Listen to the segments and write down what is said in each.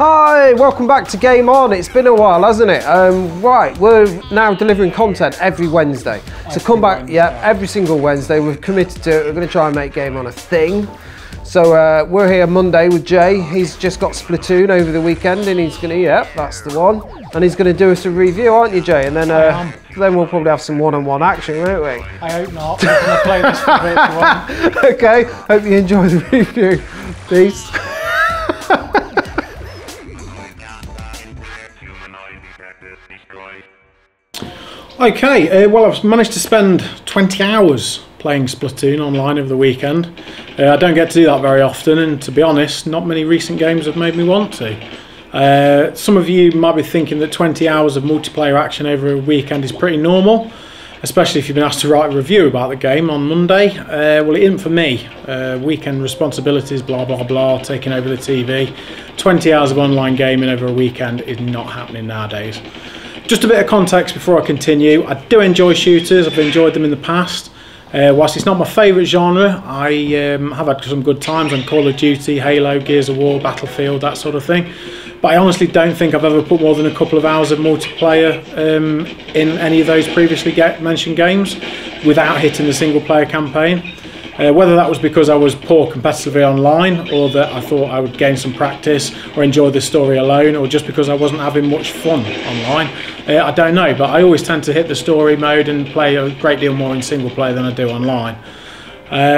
Hi, welcome back to Game On. It's been a while, hasn't it? Right, we're now delivering content every Wednesday. So come back, yeah, every single Wednesday. We've committed to it. We're going to try and make Game On a thing. So we're here Monday with Jay. He's just got Splatoon over the weekend and he's going to, yeah, that's the one. And he's going to do us a review, aren't you, Jay? And then we'll probably have some one-on-one action, won't we? I hope not. We're going to play this for a bit if you want. Okay, hope you enjoy the review. Peace. Okay, well, I've managed to spend 20 hours playing Splatoon online over the weekend. I don't get to do that very often, and to be honest, not many recent games have made me want to. Some of you might be thinking that 20 hours of multiplayer action over a weekend is pretty normal, especially if you've been asked to write a review about the game on Monday. Well, it isn't for me. Weekend responsibilities, blah, blah, blah, taking over the TV. 20 hours of online gaming over a weekend is not happening nowadays. Just a bit of context before I continue. I do enjoy shooters. I've enjoyed them in the past. Whilst it's not my favourite genre, I have had some good times on Call of Duty, Halo, Gears of War, Battlefield, that sort of thing. But I honestly don't think I've ever put more than a couple of hours of multiplayer in any of those previously mentioned games without hitting the single player campaign. Whether that was because I was poor competitively online, or that I thought I would gain some practice or enjoy the story alone, or just because I wasn't having much fun online, I don't know, but I always tend to hit the story mode and play a great deal more in single player than I do online.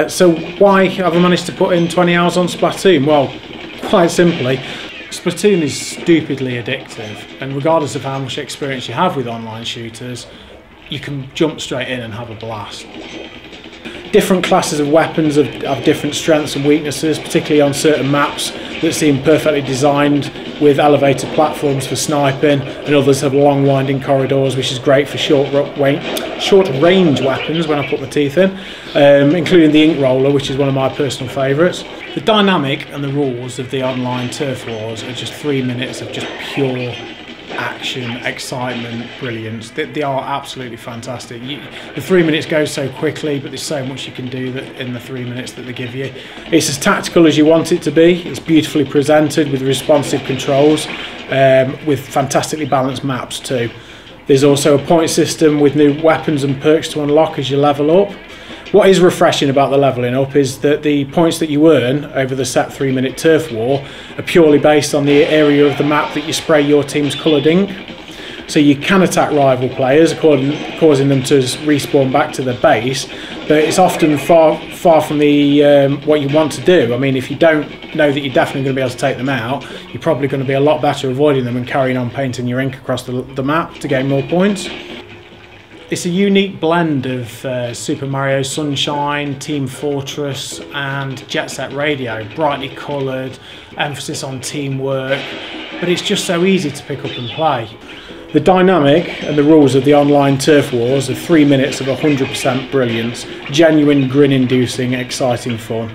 So why have I managed to put in 20 hours on Splatoon? Well, quite simply, Splatoon is stupidly addictive, and regardless of how much experience you have with online shooters, you can jump straight in and have a blast. Different classes of weapons have different strengths and weaknesses, particularly on certain maps that seem perfectly designed with elevated platforms for sniping, and others have long winding corridors, which is great for short range weapons when I put my teeth in, including the ink roller, which is one of my personal favourites. The dynamic and the rules of the online turf wars are just 3 minutes of just pure action, excitement, brilliance. They are absolutely fantastic. The 3 minutes goes so quickly, but there's so much you can do in the 3 minutes that they give you. It's as tactical as you want it to be. It's beautifully presented with responsive controls, with fantastically balanced maps too. There's also a point system with new weapons and perks to unlock as you level up. What is refreshing about the levelling up is that the points that you earn over the set 3 minute turf war are purely based on the area of the map that you spray your team's coloured ink. So you can attack rival players, causing them to respawn back to their base, but it's often far from what you want to do. I mean, if you don't know that you're definitely going to be able to take them out, you're probably going to be a lot better avoiding them and carrying on painting your ink across the map to gain more points. It's a unique blend of Super Mario Sunshine, Team Fortress and Jet Set Radio, brightly coloured, emphasis on teamwork, but it's just so easy to pick up and play. The dynamic and the rules of the online turf wars are 3 minutes of 100% brilliance, genuine grin-inducing, exciting fun.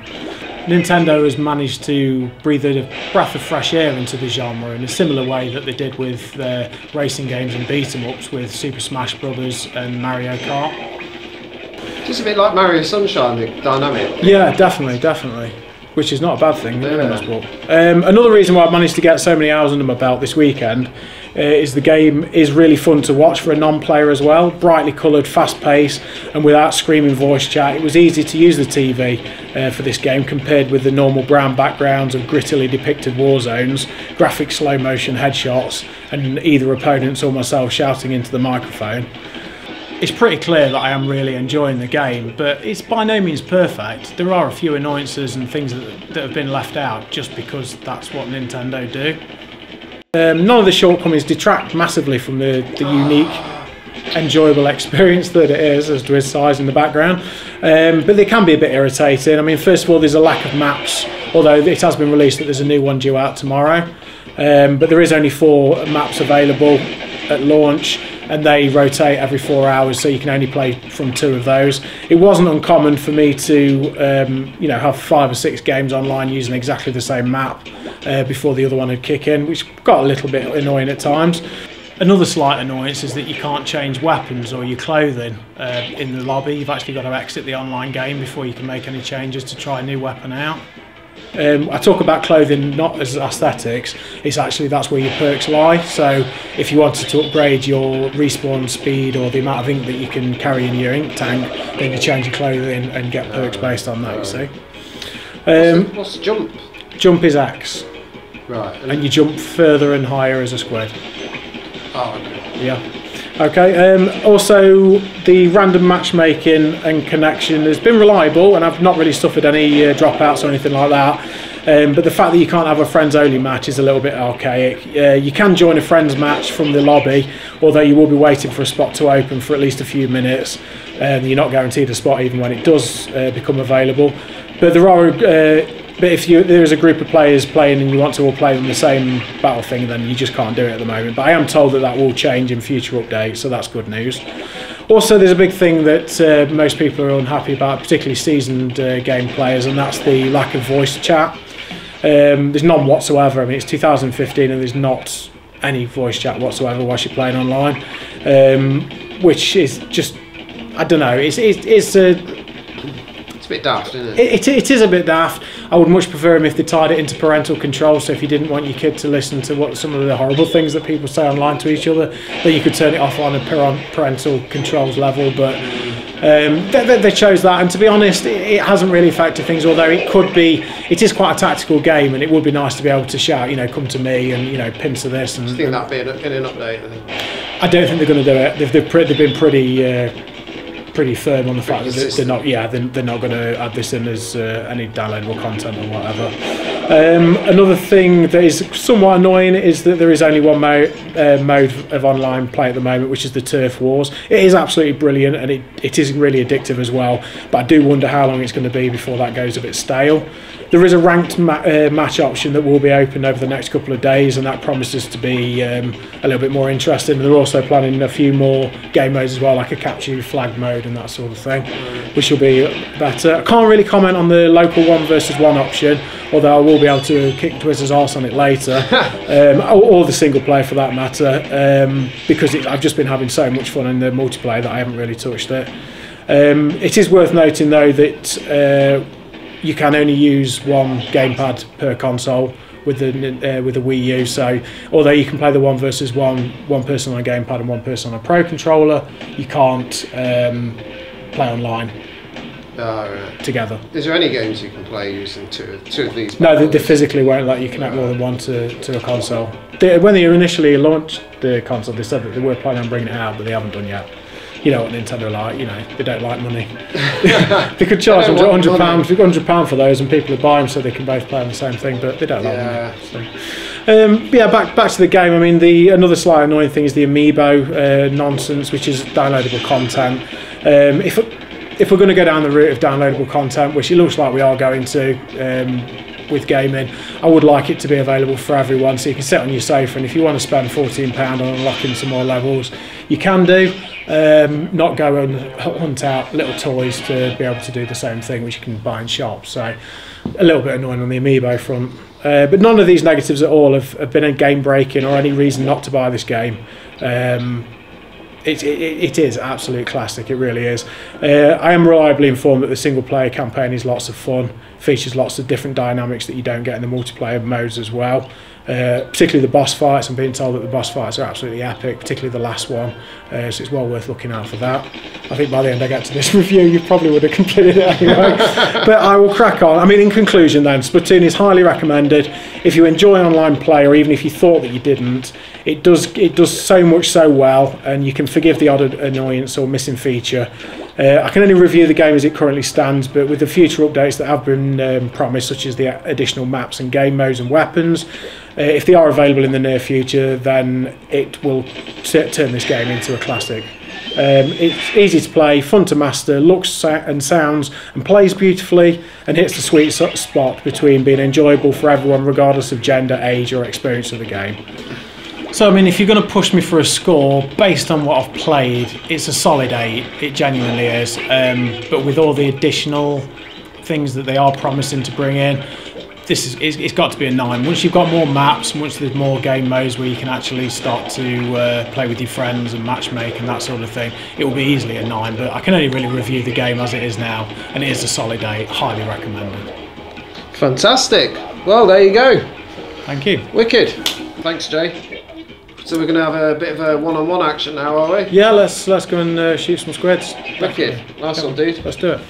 Nintendo has managed to breathe a breath of fresh air into the genre in a similar way that they did with their racing games and beat-em-ups with Super Smash Bros. And Mario Kart. Just a bit like Mario Sunshine, the dynamic. Yeah, definitely. Which is not a bad thing. Yeah. Another reason why I've managed to get so many hours under my belt this weekend is the game is really fun to watch for a non-player as well. Brightly coloured, fast-paced, and without screaming voice chat. It was easy to use the TV for this game compared with the normal brown backgrounds of grittily depicted war zones, graphic slow-motion headshots, and either opponents or myself shouting into the microphone. It's pretty clear that I am really enjoying the game, but it's by no means perfect. There are a few annoyances and things that have been left out just because that's what Nintendo do. None of the shortcomings detract massively from the unique, enjoyable experience that it is, as to its size in the background, but they can be a bit irritating. I mean, first of all, there's a lack of maps, although it has been released that there's a new one due out tomorrow, but there is only 4 maps available at launch, and they rotate every 4 hours, so you can only play from 2 of those. It wasn't uncommon for me to have 5 or 6 games online using exactly the same map before the other one would kick in, which got a little bit annoying at times. Another slight annoyance is that you can't change weapons or your clothing in the lobby. You've actually got to exit the online game before you can make any changes to try a new weapon out. I talk about clothing not as aesthetics, it's actually that's where your perks lie. So if you wanted to upgrade your respawn speed or the amount of ink that you can carry in your ink tank, then you change your clothing and get perks based on that, you see. What's the jump? Jump is X. Right. And you jump further and higher as a squid. Oh, okay. Yeah. Okay. Also, the random matchmaking and connection has been reliable, and I've not really suffered any dropouts or anything like that. But the fact that you can't have a friends only match is a little bit archaic. You can join a friends match from the lobby, although you will be waiting for a spot to open for at least a few minutes. You're not guaranteed a spot even when it does become available. But there are. But if there is a group of players playing and you want to all play on the same battle thing, then you just can't do it at the moment. But I am told that that will change in future updates, so that's good news. Also, there's a big thing that most people are unhappy about, particularly seasoned game players, and that's the lack of voice chat. There's none whatsoever. I mean, it's 2015 and there's not any voice chat whatsoever whilst you're playing online, which is just, I don't know, it's a bit daft, isn't it? It is a bit daft. I would much prefer them if they tied it into parental control, so if you didn't want your kid to listen to what some of the horrible things that people say online to each other, then you could turn it off on a parental controls level. But they chose that, and to be honest, it hasn't really affected things, although it is quite a tactical game, and it would be nice to be able to shout, come to me, and pincer this. And, I think that'd be in an update, I think. I don't think they're going to do it. They've been pretty firm on the fact that they're not going to add this in as any downloadable content or whatever. Another thing that is somewhat annoying is that there is only one mode of online play at the moment, which is the Turf Wars. It is absolutely brilliant, and it is really addictive as well, but I do wonder how long it's going to be before that goes a bit stale. There is a ranked match option that will be open over the next couple of days, and that promises to be a little bit more interesting. They're also planning a few more game modes as well, like a capture flag mode and that sort of thing, which will be better. I can't really comment on the local 1 versus 1 option, although I will be able to kick Twitter's arse on it later, or the single player for that matter, because I've just been having so much fun in the multiplayer that I haven't really touched it. It is worth noting though that you can only use one gamepad per console with the WiiU. So although you can play the 1 versus 1, one person on a gamepad and one person on a Pro controller, you can't play online together. Is there any games you can play using two of these? No, they physically won't let you connect more than one to a console. When they initially launched the console, they said that they were planning on bringing it out, but they haven't done yet. You know what Nintendo are like, they don't like money. They could charge £100 for those and people would buy them so they can both play on the same thing, but they don't like money. So. Back to the game. I mean, another slight annoying thing is the amiibo nonsense, which is downloadable content. If we're going to go down the route of downloadable content, which it looks like we are going to with gaming, I would like it to be available for everyone, so you can sit on your sofa, and if you want to spend £14 on unlocking some more levels, you can do. Not go and hunt out little toys to be able to do the same thing, which you can buy in shops. So a little bit annoying on the amiibo front. But none of these negatives at all have been a game breaking or any reason not to buy this game. It is absolute classic, it really is. I am reliably informed that the single player campaign is lots of fun, features lots of different dynamics that you don't get in the multiplayer modes as well. Particularly the boss fights. I'm being told that the boss fights are absolutely epic, particularly the last one, so it's well worth looking out for that. I think by the end I get to this review you probably would have completed it anyway. But I will crack on. I mean, in conclusion then, Splatoon is highly recommended. If you enjoy online play, or even if you thought that you didn't, it does so much so well, and you can forgive the odd annoyance or missing feature. I can only review the game as it currently stands, but with the future updates that have been promised, such as the additional maps and game modes and weapons, if they are available in the near future, then it will turn this game into a classic. It's easy to play, fun to master, looks and sounds and plays beautifully, and hits the sweet spot between being enjoyable for everyone regardless of gender, age or experience of the game. So I mean, if you're going to push me for a score based on what I've played, it's a solid 8, it genuinely is, but with all the additional things that they are promising to bring in, it's got to be a 9. Once you've got more maps, and once there's more game modes where you can actually start to play with your friends and matchmake and that sort of thing, it will be easily a 9. But I can only really review the game as it is now, and it is a solid 8. Highly recommended. Fantastic. Well, there you go. Thank you. Wicked. Thanks, Jay. So we're going to have a bit of a one-on-one action now, are we? Yeah, let's go and shoot some squids. Wicked. Nice one, dude. Let's do it.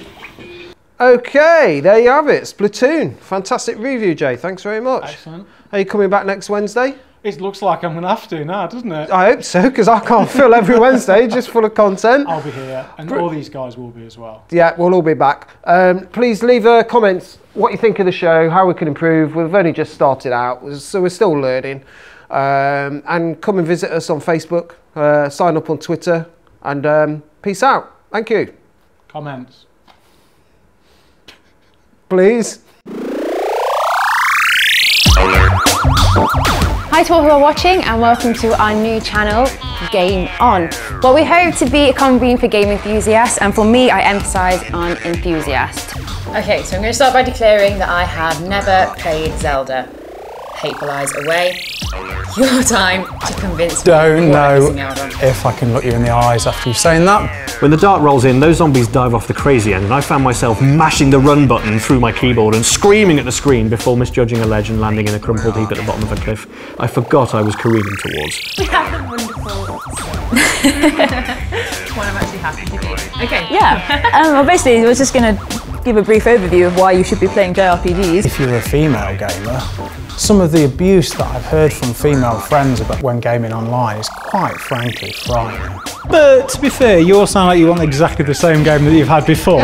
Okay, there you have it. Splatoon. Fantastic review, Jay. Thanks very much. Excellent. Are you coming back next Wednesday? It looks like I'm going to have to now, doesn't it? I hope so, because I can't fill every Wednesday just full of content. I'll be here, and all these guys will be as well. Yeah, we'll all be back. Please leave comments what you think of the show, how we can improve. We've only just started out, so we're still learning. And come and visit us on Facebook, sign up on Twitter, and peace out. Thank you. Comments. Please. Hi to all who are watching, and welcome to our new channel, Game On. Well, we hope to be a common beam for game enthusiasts, and for me, I emphasise on enthusiast. Okay, so I'm going to start by declaring that I have never played Zelda. Hateful eyes away. Your time to convince me. Don't what I'm know missing out on. if I can look you in the eyes after you saying that. When the dart rolls in, those zombies dive off the crazy end, and I found myself mashing the run button through my keyboard and screaming at the screen before misjudging a ledge and landing in a crumpled heap at the bottom of a cliff I forgot I was careening towards. We have a wonderful one I'm actually happy to be. Okay. Yeah. Well, basically, I was just going to give a brief overview of why you should be playing JRPGs. If you're a female gamer, some of the abuse that I've heard from female friends about when gaming online is quite frankly frightening. But to be fair, you all sound like you want exactly the same game that you've had before.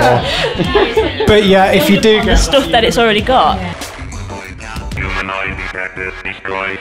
But yeah, if you do get stuff that it's already got. Humanoid detected destroyed.